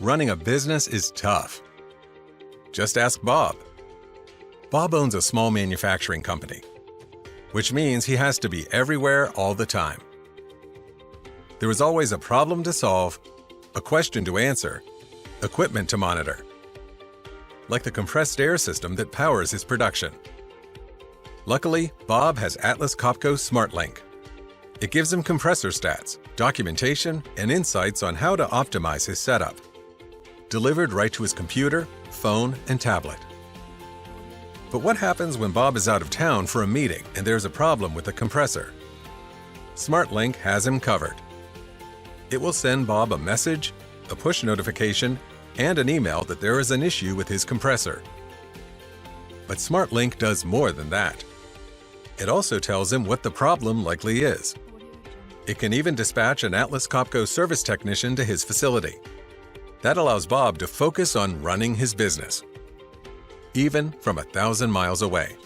Running a business is tough. Just ask Bob. Bob owns a small manufacturing company, which means he has to be everywhere all the time. There is always a problem to solve, a question to answer, equipment to monitor, like the compressed air system that powers his production. Luckily, Bob has Atlas Copco SMARTLINK. It gives him compressor stats, documentation, and insights on how to optimize his setup, delivered right to his computer, phone, and tablet. But what happens when Bob is out of town for a meeting and there's a problem with the compressor? SMARTLINK has him covered. It will send Bob a message, a push notification, and an email that there is an issue with his compressor. But SMARTLINK does more than that. It also tells him what the problem likely is. It can even dispatch an Atlas Copco service technician to his facility. That allows Bob to focus on running his business, even from 1,000 miles away.